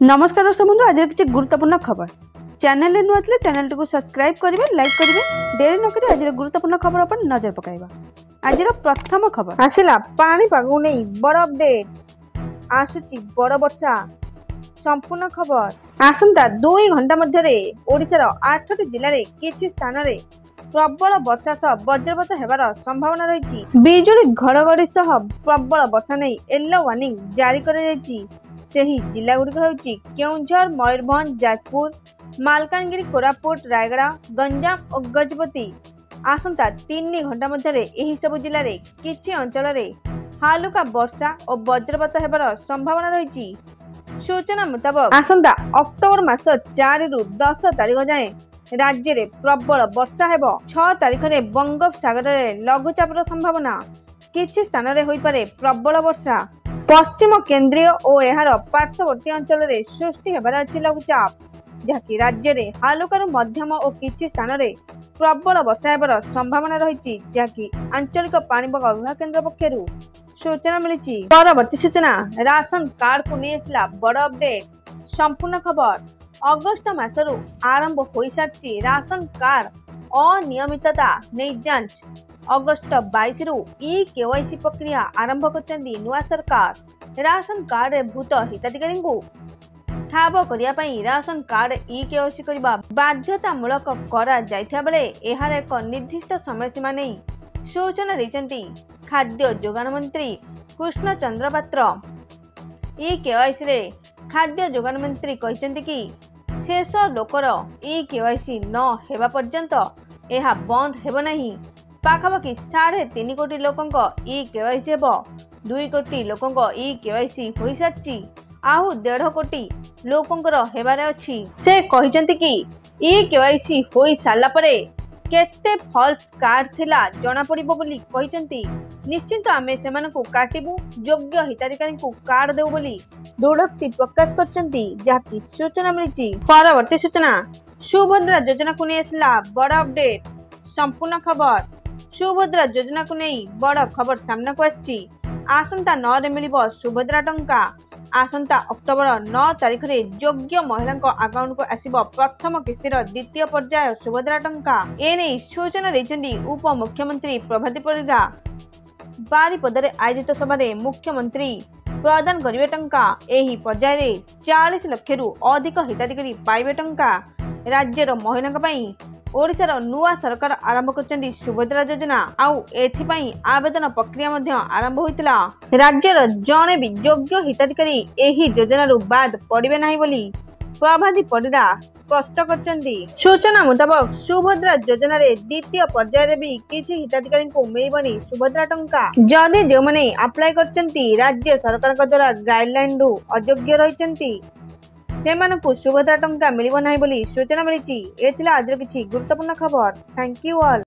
नमस्कार दर्शक बंधु आज किसी गुरुत्वपूर्ण खबर चैनल नुआ थे चैनल टी सब्सक्राइब करेंगे लाइक करेंगे देरी नक आज गुरुत्वपूर्ण खबर पर नजर पकाइबा। आज प्रथम खबर आसिला पाणीपाग नहीं बड़ अपडेट आसुची बड़ वर्षा संपूर्ण खबर आसंता 2 घंटा मध्य ओडिशार 8टी जिले में किछि स्थान रे प्रबल वर्षा सह वज्रपात हेबार संभावना रही। बिजुली घड़घड़ी सह प्रबल वर्षा नहीं येलो वार्निंग जारी कर ସେହି ଜିଲ୍ଲାଗୁଡ଼ିକ ହେଉଛି କେଉଁଝର, ମୟୂରଭଞ୍ଜ, ଯାଜପୁର, ମାଲକାନଗିରି, କୋରାପୁଟ, ରାୟଗଡ଼ା, ଗଞ୍ଜାମ ଓ ଗଜପତି। ଆସନ୍ତା 3 ଘଣ୍ଟା ମଧ୍ୟରେ ଏହି ସବୁ ଜିଲ୍ଲାରେ କିଛି ଅଞ୍ଚଳରେ ହାଲୁକା ବର୍ଷା ଓ ବଜ୍ରପାତ ହେବାର ସମ୍ଭାବନା ରହିଛି। ସୂଚନା ମୁତାବକ ଆସନ୍ତା ଅକ୍ଟୋବର ମାସ 4 ରୁ 10 ତାରିଖ ଯାଏଁ ରାଜ୍ୟରେ ପ୍ରବଳ ବର୍ଷା ହେବ। 6 ତାରିଖରେ ବଙ୍ଗୋପସାଗରରେ ଲଘୁଚାପର ସମ୍ଭାବନା, କିଛି ସ୍ଥାନରେ ହୋଇପାରେ ପ୍ରବଳ ବର୍ଷା। पश्चिम केन्द्रीय और यार पार्श्ववर्ती अंचल में सृष्टि होबार अच्छी लघुचाप जहाँकि राज्य में हालुकार मध्यम और किसी स्थान में प्रबल वर्षा होबार संभावना रही, जहाँकि आंचलिक पाणीपाग विभाग केन्द्र पक्षर सूचना मिली। परवर्ती सूचना राशन कार्ड को नहीं आसला बड़ अपडेट संपूर्ण खबर अगस्ट मासरू आरंभ हो सारी राशन कार्ड अनियमितता नहीं जांच। अगस्ट 22 रु केवाईसी प्रक्रिया आरंभ कर नुआ सरकार राशन कार्ड भूत हिताधिकारी को ठाब करने राशन कार्ड केवाईसी करने बाध्यतामूलक करा जाइथा बेले एहार एक निर्दिष्ट समय सीमा नहीं सूचना देते खाद्य जोगाण मंत्री कृष्ण चंद्र पात्र। केवाईसी रे खाद्य जोगाण मंत्री कहते कि शेष लोकर केवाईसी न हेबा पर्यंत यह बंद हेब नहीं। पाखापाखि 3.5 कोटी लोकों केवाईसी हेब, 2 कोटी लोकों केवाईसी हो सारी आहु 1.5 कोटी लोकों हेबार अछि। से कहते कि केवाईसी हो सारा परे केते फॉल्स कार्ड थिला जना पड़िबो बोली कहते। निश्चिंत आमे सेमानकु काटिबु, योग्य हिताधिकारी को कार्ड देउ बोली दृढ़ोक्ति प्रकाश करचंती, जहाँकि सूचना मिली। परवर्ती सूचना सुभद्रा योजना को नहीं आसला बड़ अपडेट संपूर्ण खबर सुभद्रा योजना को नहीं बड़ खबर सामना को आसी। आसंता 9 रे मिलिबो सुभद्रा टंका। आसंता अक्टोबर 9 तारिख रे योग्य महिला अकाउंट को आसीबो प्रथम किस्तिर द्वितीय पर्याय सुभद्रा टंका। एने सूचना देछन्ती उप मुख्यमंत्री प्रभाती परिडा। बारिपदरे आयोजित सभा मुख्यमंत्री प्रदान करिवे टंका। एही पर्याय रे 40 लाख रु अधिक हिताधिकारी पाइबे टंका। राज्यर महिला पई ओडिशार नुआ सरकार आरंभ करचंदी सुभद्रा योजना आउ एथिपाई आवेदन प्रक्रिया मध्य आरंभ होइतिला। राज्यर जणे भी योग्य हिताधिकारी एही योजना रु बाद पड़िबे नाही बोली प्रभाती परिडा स्पष्ट करचंदी। सूचना मुताबक सुभद्रा योजना रे द्वितीय पर्याय रे भी किछि हिताधिकारी को मिलबनी सुभद्रा टंका। जदि जो माने अप्लाई करचंती राज्य सरकार का द्वारा गाइडलाइन रु अयोग्य रहिचंती सेमानकु सुभद्रा टंका मिलिबो नाही बोली सूचना मिली। एथिला आज किछि गुरुत्वपूर्ण खबर। Thank you all.